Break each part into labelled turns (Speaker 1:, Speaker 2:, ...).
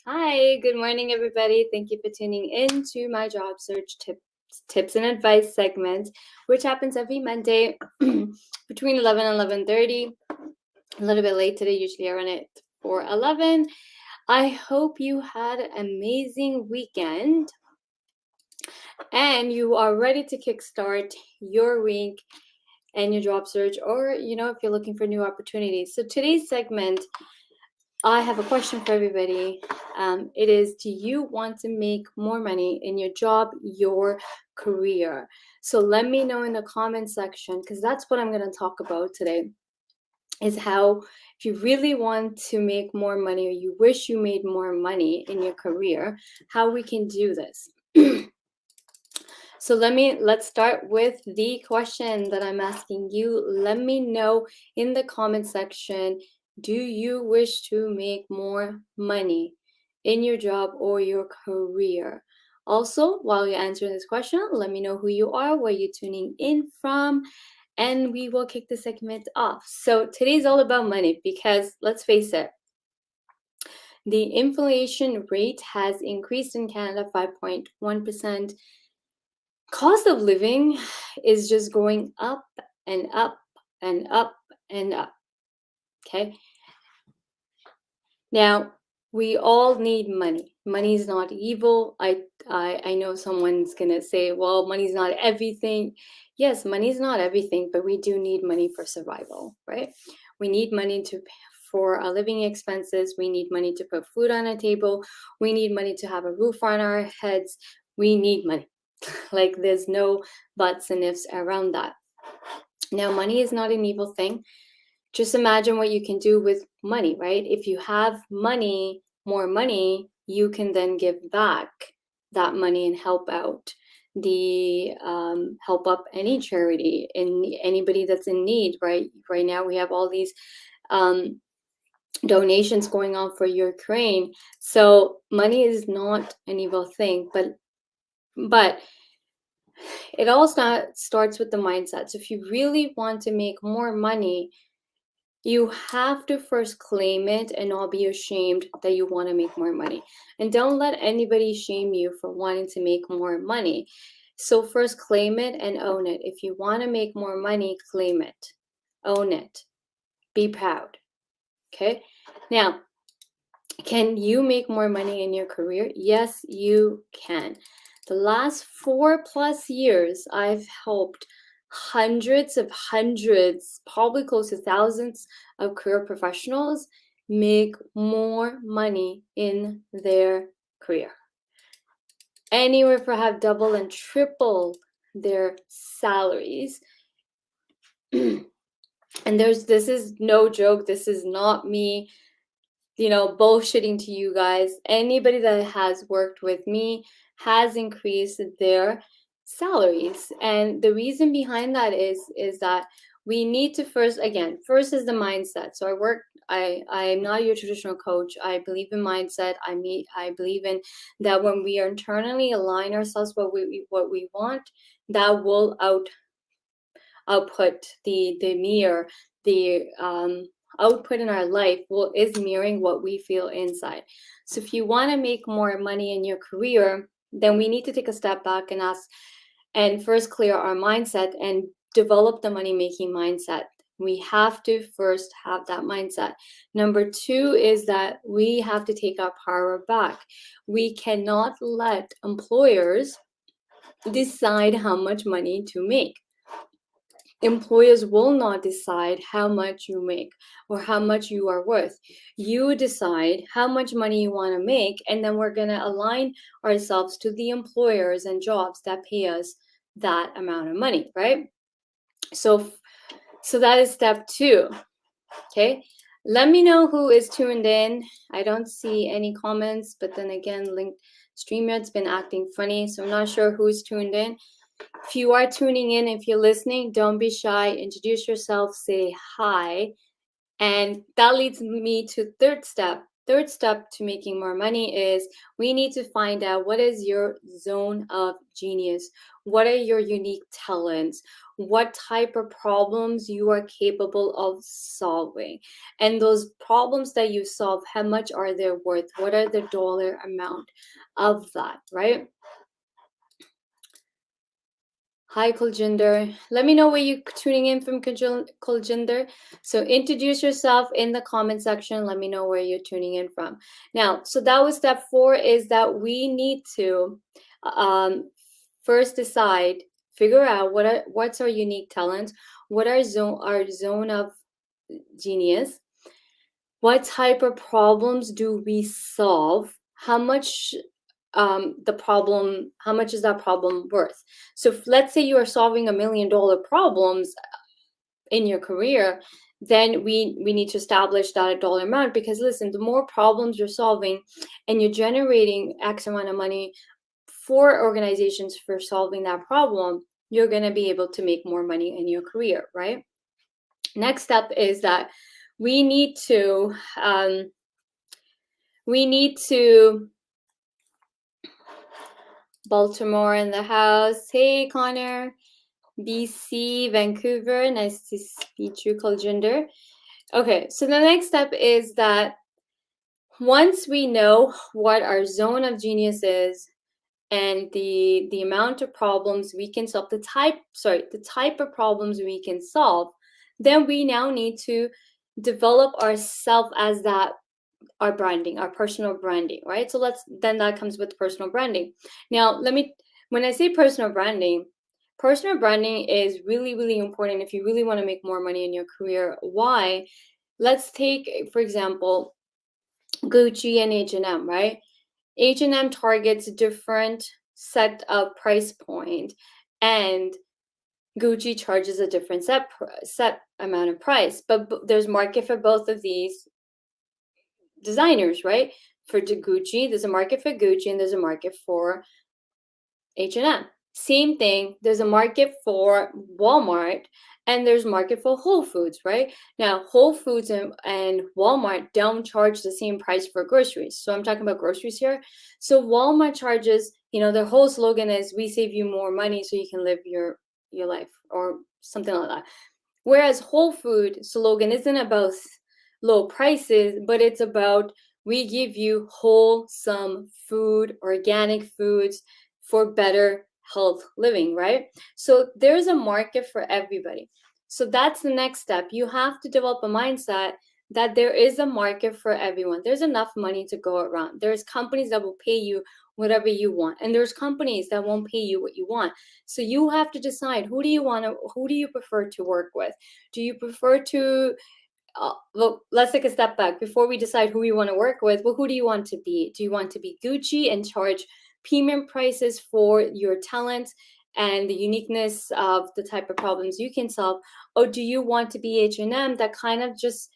Speaker 1: Hi, good morning, everybody. Thank you for tuning in to my job search tips and advice segment, which happens every Monday between 11 and 11:30. A little bit late today. Usually I run it for 11. I hope you had an amazing weekend and you are ready to kickstart your week and your job search, or if you're looking for new opportunities. So today's segment, I have a question for everybody. It is, do you want to make more money in your job, your career? So let me know in the comment section, because that's what I'm going to talk about today, is how, if you really want to make more money, or you wish you made more money in your career, how we can do this. So let's start with the question that I'm asking you. Let me know in the comment section, do you wish to make more money in your job or your career? Also, while you're answering this question, let me know who you are, where you're tuning in from, and we will kick the segment off. So today's all about money, because let's face it, the inflation rate has increased in Canada 5.1%. Cost of living is just going up and up and up and up. Okay. Now, we all need money. Money is not evil. I know someone's gonna say, well, money's not everything. Yes, money is not everything, but we do need money for survival, right? We need money for our living expenses. We need money to put food on our table. We need money to have a roof on our heads. We need money. Like, there's no buts and ifs around that. Now, money is not an evil thing. Just imagine what you can do with money, right? If you have money, more money, you can then give back that money and help out help up any charity and anybody that's in need, right? Right now we have all these donations going on for Ukraine. So money is not an evil thing, but it all starts with the mindset. So if you really want to make more money, you have to first claim it and not be ashamed that you want to make more money. And don't let anybody shame you for wanting to make more money. So first claim it and own it. If you want to make more money, claim it, own it, be proud. Okay. Now, can you make more money in your career? Yes, you can. The last 4+ years, I've helped hundreds, probably close to thousands of career professionals make more money in their career. Anywhere for have double and triple their salaries. And this is no joke. This is not me bullshitting to you guys. Anybody that has worked with me has increased their salaries. And the reason behind that is that we need to first is the mindset. So I'm not your traditional coach. I believe in mindset. I believe in that when we internally align ourselves what we want, that will output output in our life is mirroring what we feel inside. So if you want to make more money in your career, then we need to take a step back and first clear our mindset and develop the money-making mindset. We have to first have that mindset. Number 2 is that we have to take our power back. We cannot let employers decide how much money to make. Employers will not decide how much you make or how much you are worth. You decide how much money you want to make, and then we're going to align ourselves to the employers and jobs that pay us that amount of money, right? So that is step 2. Okay. Let me know who is tuned in. I don't see any comments, but then again, StreamYard's been acting funny, so I'm not sure who's tuned in. If you are tuning in, if you're listening, don't be shy. Introduce yourself, say hi. And that leads me to third step. Third step to making more money is we need to find out what is your zone of genius. What are your unique talents? What type of problems you are capable of solving? And those problems that you solve, how much are they worth? What are the dollar amount of that, right? Hi, Kuljinder. Let me know where you're tuning in from, Kuljinder. So introduce yourself in the comment section. Let me know where you're tuning in from. Now, so that was step 4, is that we need to first decide, figure out what's our unique talents, what our zone of genius, what type of problems do we solve, how much how much is that problem worth? So let's say you are solving $1 million problems in your career, then we need to establish that a dollar amount, because listen, the more problems you're solving and you're generating X amount of money for organizations for solving that problem, you're going to be able to make more money in your career, right? Next step is that we need to Baltimore in the house. Hey, Connor. BC, Vancouver. Nice to meet you, Kuljinder. Okay, so the next step is that once we know what our zone of genius is and the amount of problems we can solve, the type of problems we can solve, then we now need to develop ourselves as that, our branding, our personal branding, right? So then that comes with personal branding. Now, when I say personal branding is really, really important if you really want to make more money in your career. Why? Let's take, for example, Gucci and H&M, right? H&M targets different set of price point, and Gucci charges a different set amount of price, but there's market for both of these designers, right? For Gucci, there's a market for Gucci and there's a market for H&M. Same thing, there's a market for Walmart and there's market for Whole Foods, right? Now, Whole Foods and Walmart don't charge the same price for groceries. So I'm talking about groceries here. So Walmart charges, their whole slogan is, we save you more money so you can live your life, or something like that. Whereas Whole Food slogan isn't about low prices, but it's about, we give you wholesome food, organic foods for better health living, right? So there's a market for everybody. So that's the next step. You have to develop a mindset that there is a market for everyone. There's enough money to go around. There's companies that will pay you whatever you want, and there's companies that won't pay you what you want. So you have to decide, who do you prefer to work with? Do you prefer to well, let's take a step back before we decide who we want to work with. Well, who do you want to be? Do you want to be Gucci and charge premium prices for your talent and the uniqueness of the type of problems you can solve? Or do you want to be H&M that kind of just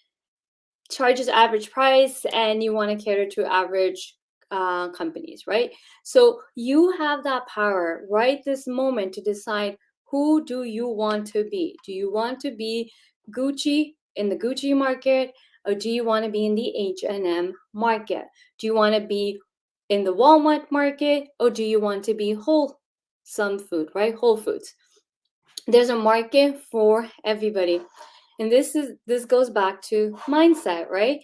Speaker 1: charges average price and you want to cater to average companies, right? So you have that power right this moment to decide, who do you want to be? Do you want to be Gucci in the Gucci market, or do you want to be in the H&M market? Do you want to be in the Walmart market, or do you want to be wholesome food, right? Whole Foods. There's a market for everybody. And this goes back to mindset, right?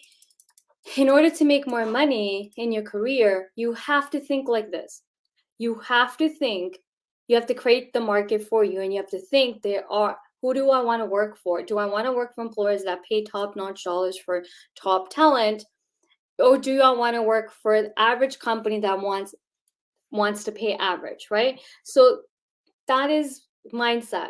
Speaker 1: In order to make more money in your career, you have to think like this. You have to create the market for you, and you have to think, who do I want to work for? Do I want to work for employers that pay top-notch dollars for top talent? Or do I want to work for an average company that wants to pay average, right? So that is mindset.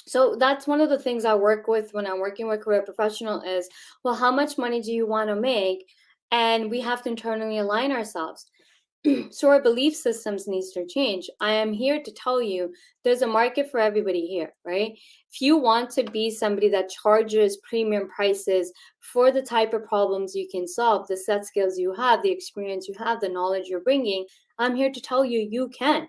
Speaker 1: So that's one of the things I work with when I'm working with career professional is, well, how much money do you want to make? And we have to internally align ourselves. So our belief systems needs to change. I am here to tell you there's a market for everybody here, right? If you want to be somebody that charges premium prices for the type of problems you can solve, the set skills you have, the experience you have, the knowledge you're bringing, I'm here to tell you you can.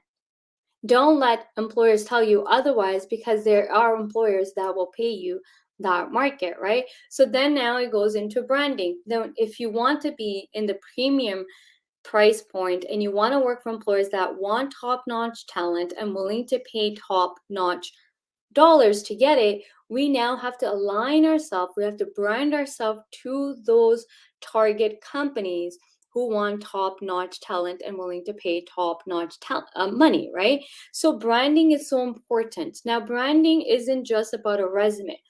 Speaker 1: Don't let employers tell you otherwise, because there are employers that will pay you that market, right? So then now it goes into branding. Then if you want to be in the premium price point and you want to work for employers that want top-notch talent and willing to pay top-notch dollars to get it, we now have to align ourselves, we have to brand ourselves to those target companies who want top-notch talent and willing to pay top-notch money, right? So branding is so important. Now, branding isn't just about a resume.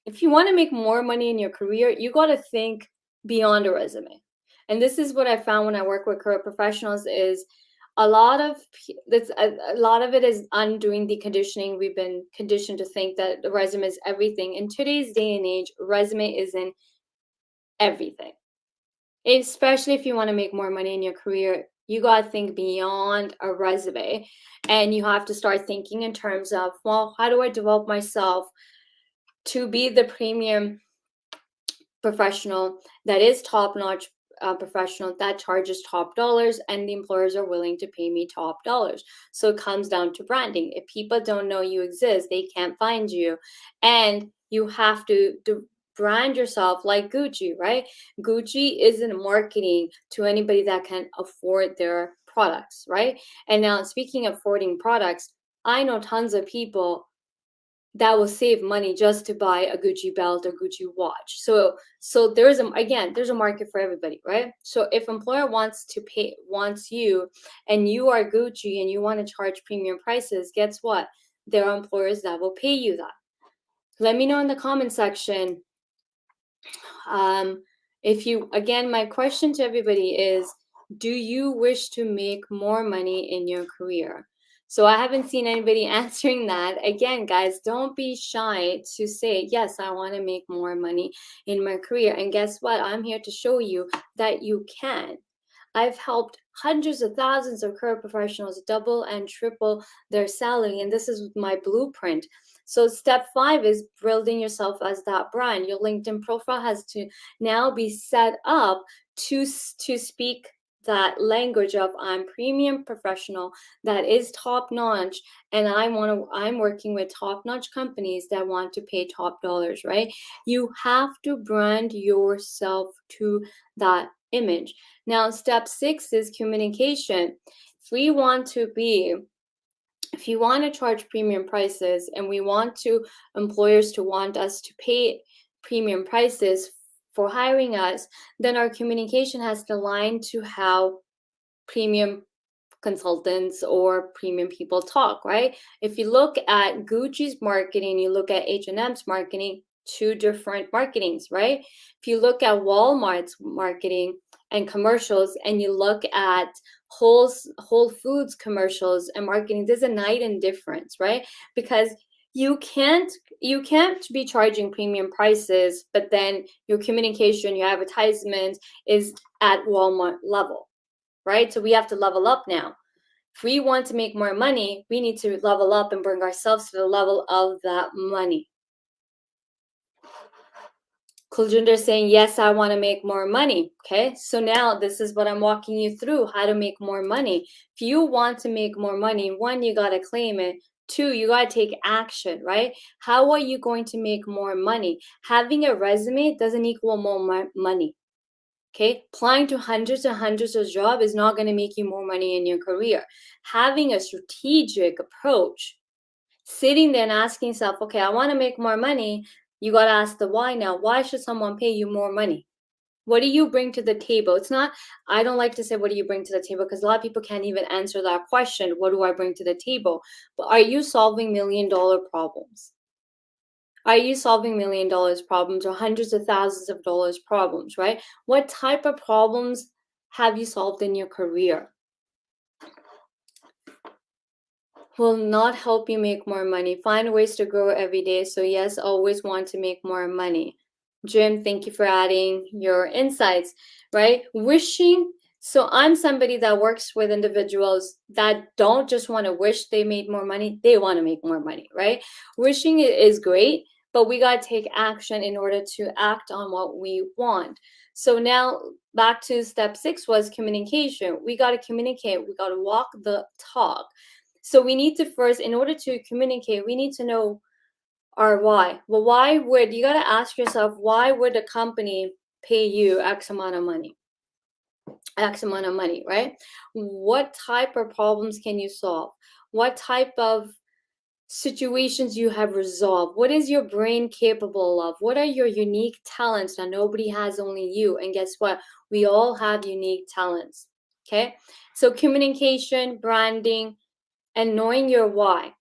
Speaker 1: If you want to make more money in your career, you got to think beyond a resume. And this is what I found when I work with career professionals is a lot of it is undoing the conditioning. We've been conditioned to think that the resume is everything. In today's day and age, resume isn't everything. Especially if you want to make more money in your career, you got to think beyond a resume, and you have to start thinking in terms of, well, how do I develop myself to be the premium professional that is top-notch professional that charges top dollars, and the employers are willing to pay me top dollars. So it comes down to branding. If people don't know you exist, they can't find you, and you have to brand yourself like Gucci, right? Gucci isn't marketing to anybody that can afford their products, right? And now, speaking of affording products, I know tons of people that will save money just to buy a Gucci belt or Gucci watch. So there's a market for everybody, right? So if employer wants you and you are Gucci and you want to charge premium prices, guess what? There are employers that will pay you that. Let me know in the comment section. My question to everybody is, do you wish to make more money in your career? So I haven't seen anybody answering that. Again, guys, don't be shy to say, yes, I want to make more money in my career. And guess what? I'm here to show you that you can. I've helped hundreds of thousands of career professionals double and triple their salary, and this is my blueprint. So step 5 is building yourself as that brand. Your LinkedIn profile has to now be set up to speak that language of, I'm premium professional that is top notch, and I'm working with top notch companies that want to pay top dollars, right? You have to brand yourself to that image. Now, step 6 is communication. If you want to charge premium prices, and we want employers to want us to pay premium prices for hiring us, then our communication has to align to how premium consultants or premium people talk, right? If you look at Gucci's marketing, you look at H&M's marketing, 2 different marketings, right? If you look at Walmart's marketing and commercials, and you look at Whole Foods commercials and marketing, there's a night and difference, right? Because you can't be charging premium prices, but then your communication, your advertisement is at Walmart level, right? So we have to level up now. If we want to make more money, we need to level up and bring ourselves to the level of that money. Kuljinder saying, yes, I want to make more money. Okay, so now this is what I'm walking you through, how to make more money. If you want to make more money, 1, you got to claim it. 2, you got to take action, right? How are you going to make more money? Having a resume doesn't equal more money. Okay, applying to hundreds and hundreds of jobs is not going to make you more money in your career. Having a strategic approach, sitting there and asking yourself, okay, I want to make more money. You got to ask the why now. Why should someone pay you more money? What do you bring to the table? It's not, I don't like to say, what do you bring to the table? Because a lot of people can't even answer that question. What do I bring to the table? But are you solving $1 million problems? Are you solving $1 million problems or hundreds of thousands of dollars problems, right? What type of problems have you solved in your career? Will not help you make more money. Find ways to grow every day. So yes, always want to make more money. Jim, thank you for adding your insights, right? Wishing So I'm somebody that works with individuals that don't just want to wish they made more money, they want to make more money, right? Wishing it is great, but we got to take action in order to act on what we want. So now back to step 6 was communication. We got to communicate, we got to walk the talk. So we need to first, in order to communicate, we need to know our why. Well, why would you got to ask yourself, why would a company pay you X amount of money? X amount of money, right? What type of problems can you solve? What type of situations you have resolved? What is your brain capable of? What are your unique talents that nobody has, only you? And guess what? We all have unique talents. Okay. So communication, branding, and knowing your why.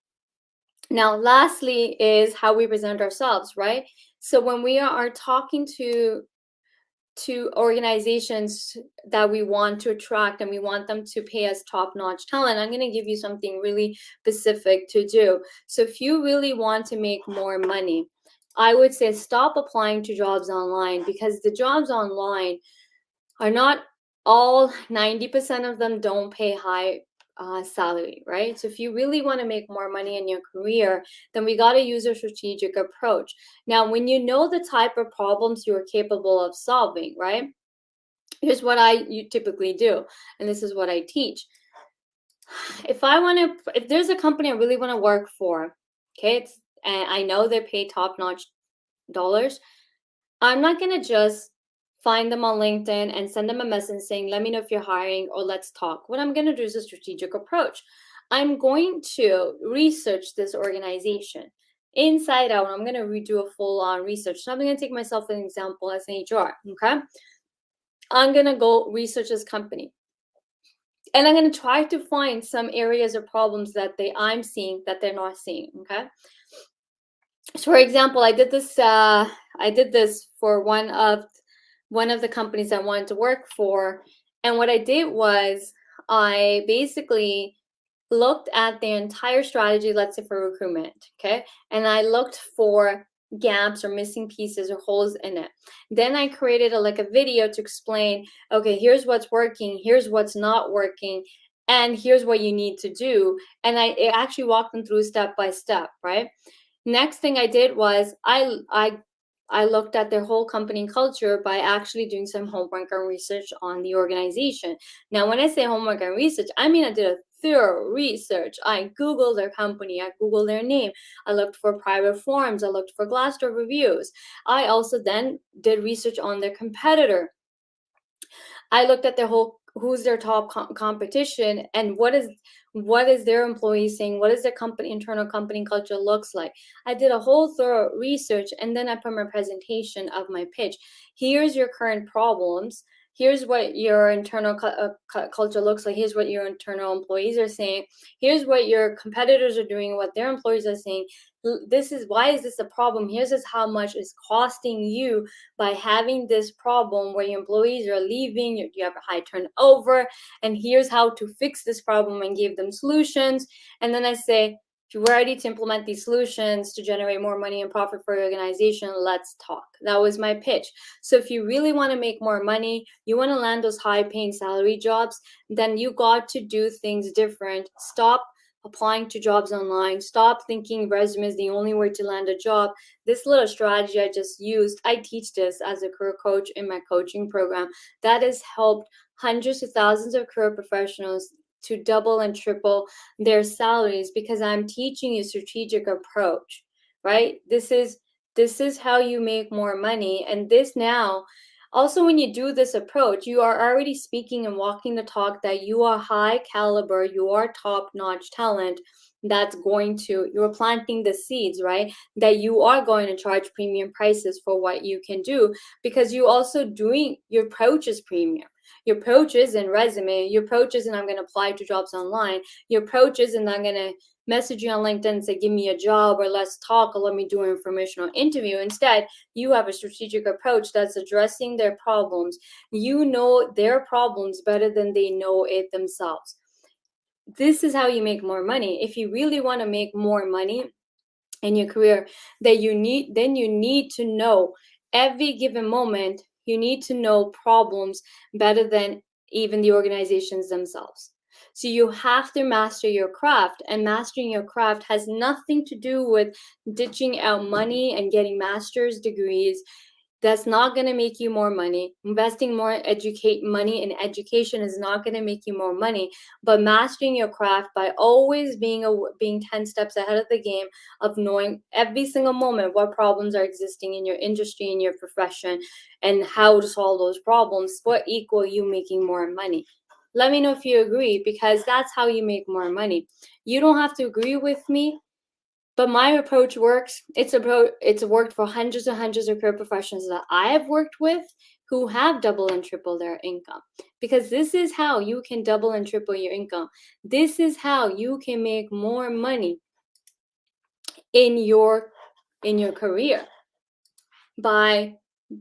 Speaker 1: Now, lastly, is how we present ourselves, right? So when we are talking to organizations that we want to attract and we want them to pay us top-notch talent, I'm going to give you something really specific to do. So if you really want to make more money, I would say stop applying to jobs online, because the jobs online are not all, 90% of them don't pay high salary, right? So if you really want to make more money in your career, then we got to use a strategic approach. Now, when you know the type of problems you are capable of solving, right? Here's what you typically do, and this is what I teach. If there's a company I really want to work for, okay, and I know they pay top-notch dollars, I'm not going to just find them on LinkedIn and send them a message saying, let me know if you're hiring or let's talk. What I'm going to do is a strategic approach. I'm going to research this organization inside out. I'm going to redo a full on research. So I'm going to take myself as an example as an HR. Okay. I'm going to go research this company. And I'm going to try to find some areas or problems that I'm seeing that they're not seeing. Okay. So for example, I did this for one of the companies I wanted to work for. And what I did was I basically looked at the entire strategy, let's say for recruitment, okay? And I looked for gaps or missing pieces or holes in it. Then I created a video to explain, okay, here's what's working, here's what's not working, and here's what you need to do. And I actually walked them through step by step, right? Next thing I did was I looked at their whole company culture by actually doing some homework and research on the organization. Now, when I say homework and research, I mean I did a thorough research. I Googled their company, I Googled their name, I looked for private forums, I looked for Glassdoor reviews. I also then did research on their competitor. I looked at who's their top competition and what is their employees saying, what is their internal company culture looks like. I did a whole thorough research, and then I put my presentation of my pitch. Here's your current problems. Here's what your internal culture looks like. Here's what your internal employees are saying. Here's what your competitors are doing, what their employees are saying. Why is this a problem? Here's how much it's costing you by having this problem where your employees are leaving, you have a high turnover, and here's how to fix this problem and give them solutions. And then I say, if you're ready to implement these solutions to generate more money and profit for your organization, let's talk. That was my pitch. So if you really want to make more money, you want to land those high paying salary jobs, then you got to do things different. Stop applying to jobs online. Stop thinking resume is the only way to land a job. This little strategy I just used, I teach this as a career coach in my coaching program. That has helped hundreds of thousands of career professionals to double and triple their salaries, because I'm teaching you strategic approach, right? This is how you make more money. And this now, also, when you do this approach, you are already speaking and walking the talk that you are high caliber, you are top-notch talent you're planting the seeds, right? That you are going to charge premium prices for what you can do, because you also doing your approach is premium. Your approach isn't resume. Your approach isn't I'm going to apply to jobs online. Your approach isn't I'm going to message you on LinkedIn and say, give me a job or let's talk or let me do an informational interview. Instead, you have a strategic approach that's addressing their problems. You know their problems better than they know it themselves. This is how you make more money. If you really want to make more money in your career, then you need to know every given moment. You need to know problems better than even the organizations themselves. So you have to master your craft, and mastering your craft has nothing to do with ditching out money and getting master's degrees. That's not going to make you more money. Investing more money in education is not going to make you more money. But mastering your craft by always being 10 steps ahead of the game, of knowing every single moment what problems are existing in your industry, in your profession, and how to solve those problems, what equal you making more money. Let me know if you agree, because that's how you make more money. You don't have to agree with me, but my approach works. It's worked for hundreds and hundreds of career professionals that I have worked with who have double and triple their income. Because this is how you can double and triple your income. This is how you can make more money in your career, by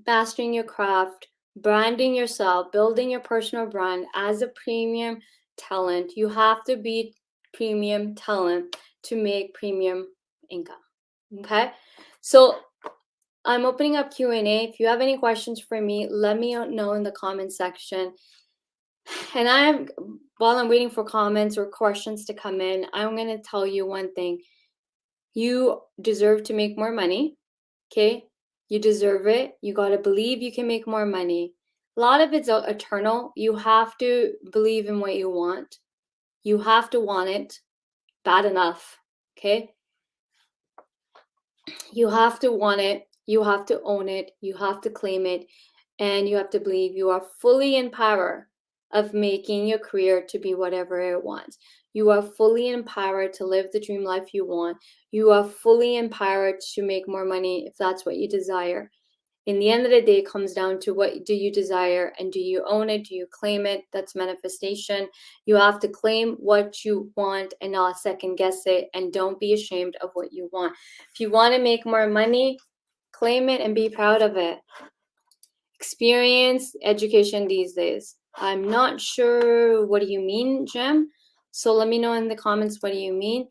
Speaker 1: mastering your craft, branding yourself, building your personal brand as a premium talent. You have to be premium talent to make premium income. Okay, so I'm opening up Q&A. If you have any questions for me, let me know in the comment section. And while I'm waiting for comments or questions to come in, I'm going to tell you one thing. You deserve to make more money. Okay, you deserve it. You got to believe you can make more money. A lot of it's eternal. You have to believe in what you want. You have to want it bad enough. Okay, you have to want it. You have to own it. You have to claim it. And you have to believe you are fully in power of making your career to be whatever it wants. You are fully empowered to live the dream life you want. You are fully empowered to make more money if that's what you desire. In the end of the day, it comes down to, what do you desire, and do you own it? Do you claim it? That's manifestation. You have to claim what you want and not second guess it, and don't be ashamed of what you want. If you want to make more money, claim it and be proud of it. Experience education these days. I'm not sure, what do you mean, Jem? So let me know in the comments, what do you mean?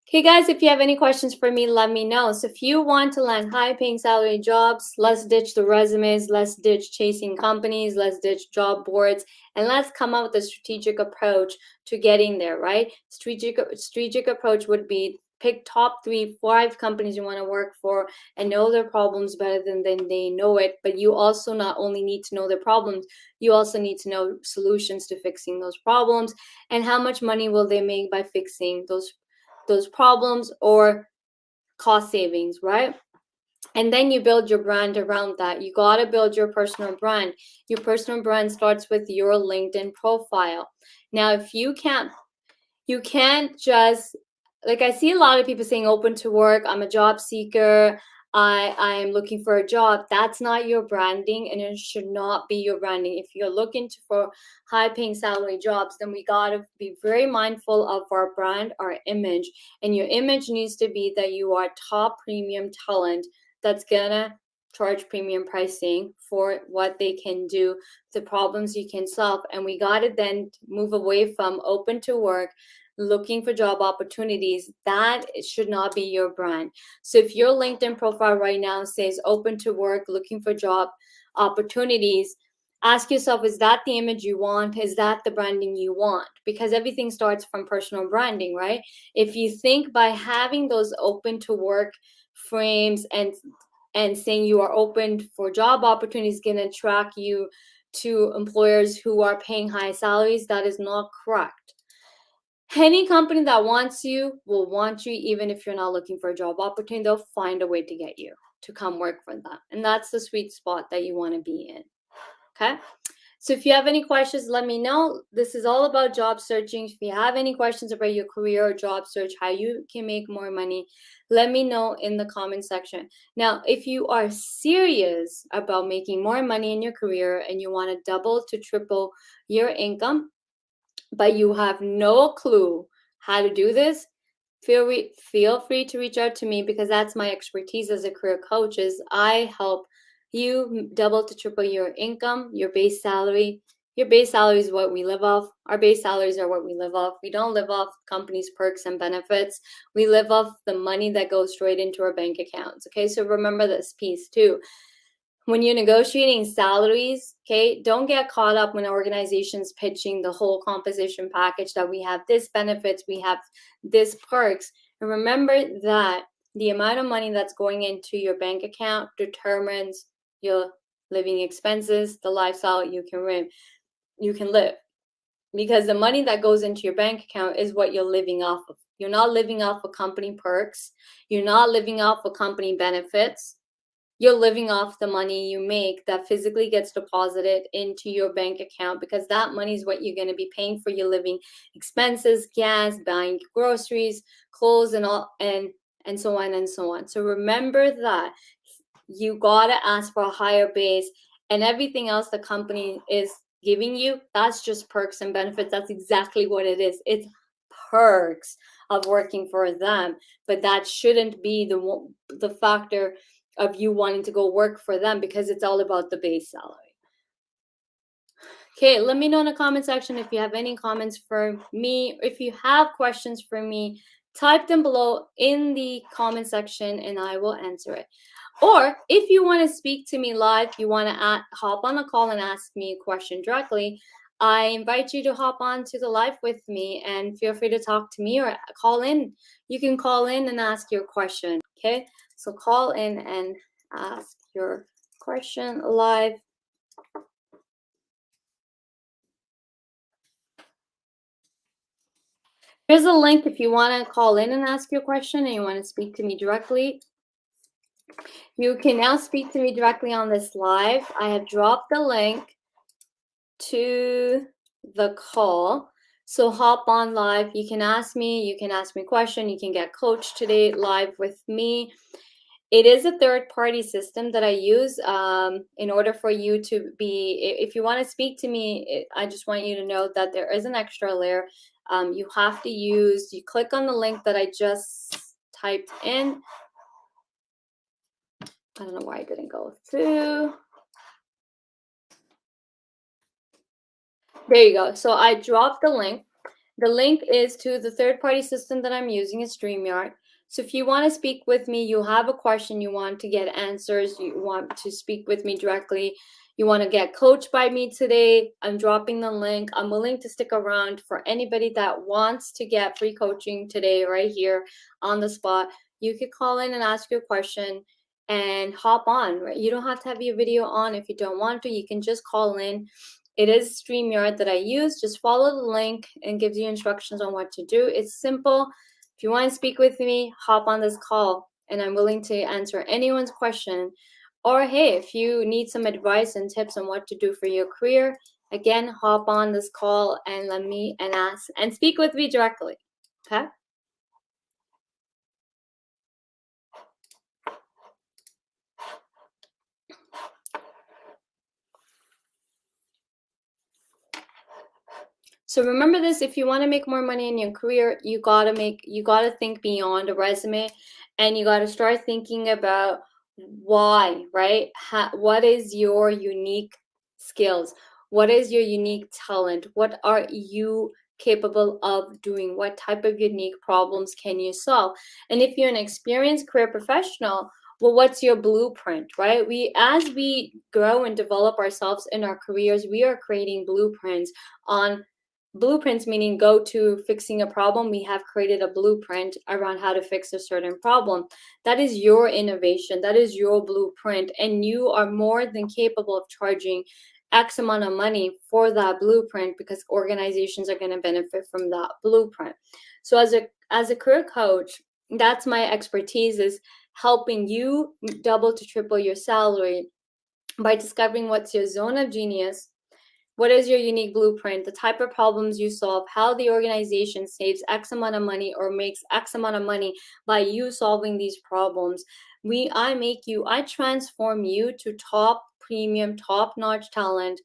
Speaker 1: Okay, guys, if you have any questions for me, let me know. So if you want to land high-paying salary jobs, let's ditch the resumes, let's ditch chasing companies, let's ditch job boards, and let's come up with a strategic approach to getting there, right? Strategic approach would be pick top 3-5 companies you want to work for and know their problems better than they know it. But you also not only need to know their problems, you also need to know solutions to fixing those problems, and how much money will they make by fixing those problems, or cost savings, right? And then you build your brand around that. You got to build your personal brand. Your personal brand starts with your LinkedIn profile. Now, if you can't just, like, I see a lot of people saying open to work, I'm a job seeker, I am looking for a job. That's not your branding, and it should not be your branding. If you're looking for high-paying salary jobs, then we got to be very mindful of our brand, our image. And your image needs to be that you are top premium talent that's gonna charge premium pricing for what they can do, the problems you can solve. And we got to then move away from open to work, looking for job opportunities. That should not be your brand. So if your LinkedIn profile right now says open to work, looking for job opportunities, ask yourself, is that the image you want? Is that the branding you want? Because everything starts from personal branding, right? If you think by having those open to work frames and saying you are open for job opportunities going to attract you to employers who are paying high salaries, that is not correct. Any company that wants you will want you even if you're not looking for a job opportunity. They'll find a way to get you to come work for them. And that's the sweet spot that you want to be in. Okay? So if you have any questions, let me know. This is all about job searching. If you have any questions about your career or job search, how you can make more money, let me know in the comment section. Now, if you are serious about making more money in your career and you want to double to triple your income, but you have no clue how to do this, feel free to reach out to me, because that's my expertise as a career coach. Is I help you double to triple your income, your base salary. Your base salary is what we live off. Our base salaries are what we live off. We don't live off companies' perks and benefits. We live off the money that goes straight into our bank accounts. Okay, so remember this piece too. when you're negotiating salaries, okay, don't get caught up when organizations pitching the whole composition package that we have this benefits, we have this perks. And remember that the amount of money that's going into your bank account determines your living expenses, the lifestyle you can live. Because the money that goes into your bank account is what you're living off of. You're not living off of company perks. You're not living off of company benefits. You're living off the money you make that physically gets deposited into your bank account, because that money is what you're going to be paying for your living expenses, gas, buying groceries, clothes, and all, and so on and so on. So remember that you got to ask for a higher base, and everything else the company is giving you, that's just perks and benefits. That's exactly what it is. It's perks of working for them, but that shouldn't be the factor of you wanting to go work for them, because it's all about the base salary. Okay, let me know in the comment section if you have any comments for me. If you have questions for me, type them below in the comment section and I will answer it. Or if you want to speak to me live, you want to hop on a call and ask me a question directly, I invite you to hop on to the live with me and feel free to talk to me or call in. You can call in and ask your question, okay? So call in and ask your question live. Here's a link if you want to call in and ask your question and you want to speak to me directly. You can now speak to me directly on this live. I have dropped the link to the call. So hop on live. You can ask me a question. You can get coached today live with me. It is a third-party system that I use in order for you to be, if you want to speak to me, I just want you to know that there is an extra layer. You have to you click on the link that I just typed in. I don't know why it didn't go through. There you go. So I dropped the link. The link is to the third-party system that I'm using, is StreamYard. So if you want to speak with me, you have a question, you want to get answers, you want to speak with me directly, you want to get coached by me today, I'm dropping the link. I'm willing to stick around for anybody that wants to get free coaching today right here on the spot. You could call in and ask your question and hop on. Right? You don't have to have your video on if you don't want to. You can just call in. It is StreamYard that I use. Just follow the link and gives you instructions on what to do. It's simple. If you want to speak with me, hop on this call and I'm willing to answer anyone's question. Or hey, if you need some advice and tips on what to do for your career, again, hop on this call and let me and ask and speak with me directly. Okay? So remember this, if you want to make more money in your career, you got to think beyond a resume, and you got to start thinking about why, right? What is your unique skills? What is your unique talent? What are you capable of doing? What type of unique problems can you solve? And if you're an experienced career professional, well, what's your blueprint, right? As we grow and develop ourselves in our careers, we are creating blueprints on blueprints, meaning go to fixing a problem. We have created a blueprint around how to fix a certain problem. That is your innovation. That is your blueprint. And you are more than capable of charging X amount of money for that blueprint, because organizations are going to benefit from that blueprint. So as a career coach, that's my expertise, is helping you double to triple your salary by discovering what's your zone of genius. What is your unique blueprint, the type of problems you solve, how the organization saves X amount of money or makes X amount of money by you solving these problems. I transform you to top premium, top-notch talent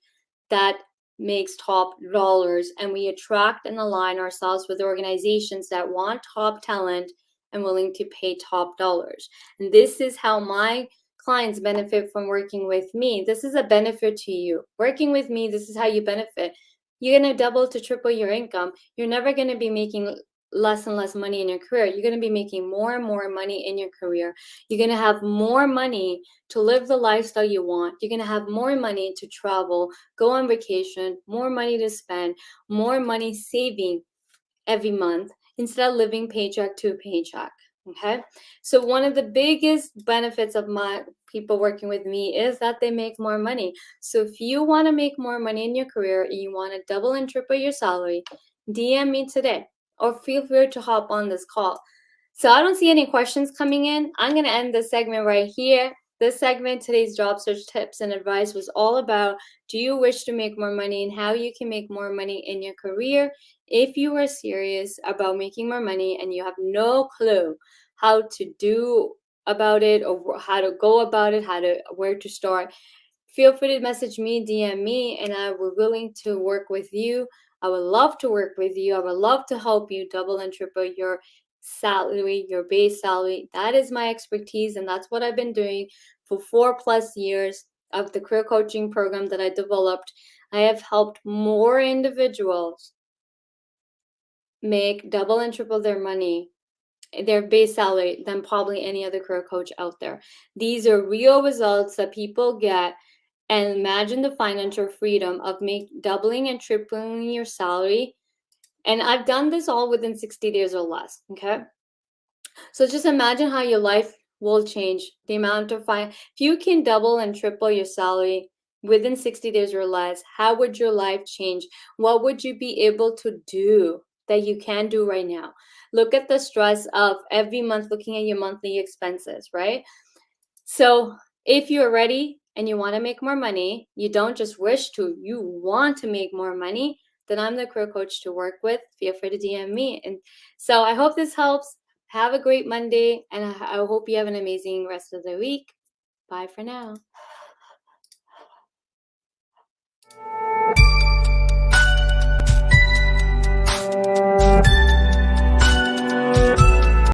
Speaker 1: that makes top dollars, and we attract and align ourselves with organizations that want top talent and willing to pay top dollars. And this is how my clients benefit from working with me. This is a benefit to you. Working with me, this is how you benefit. You're going to double to triple your income. You're never going to be making less and less money in your career. You're going to be making more and more money in your career. You're going to have more money to live the lifestyle you want. You're going to have more money to travel, go on vacation, more money to spend, more money saving every month instead of living paycheck to paycheck. Okay. So one of the biggest benefits of my people working with me is that they make more money. So if you want to make more money in your career and you want to double and triple your salary, DM me today or feel free to hop on this call. So I don't see any questions coming in. I'm going to end this segment right here. This segment, today's job search tips and advice, was all about, do you wish to make more money and how you can make more money in your career? If you are serious about making more money and you have no clue how to do about it or how to go about it, where to start, feel free to message me, DM me, and I will willing to work with you. I would love to work with you. I would love to help you double and triple your salary, your base salary. That is my expertise, and that's what I've been doing for 4+ years of the career coaching program that I developed. I have helped more individuals make double and triple their money, their base salary, than probably any other career coach out there. These are real results that people get. And imagine the financial freedom of doubling and tripling your salary. And I've done this all within 60 days or less. Okay. So just imagine how your life will change. The amount of if you can double and triple your salary within 60 days or less, how would your life change? What would you be able to do that you can do right now? Look at the stress of every month looking at your monthly expenses, right? So if you're ready and you want to make more money, you don't just wish to, you want to make more money, then I'm the career coach to work with. Feel free to DM me. And so I hope this helps. Have a great Monday, and I hope you have an amazing rest of the week. Bye for now.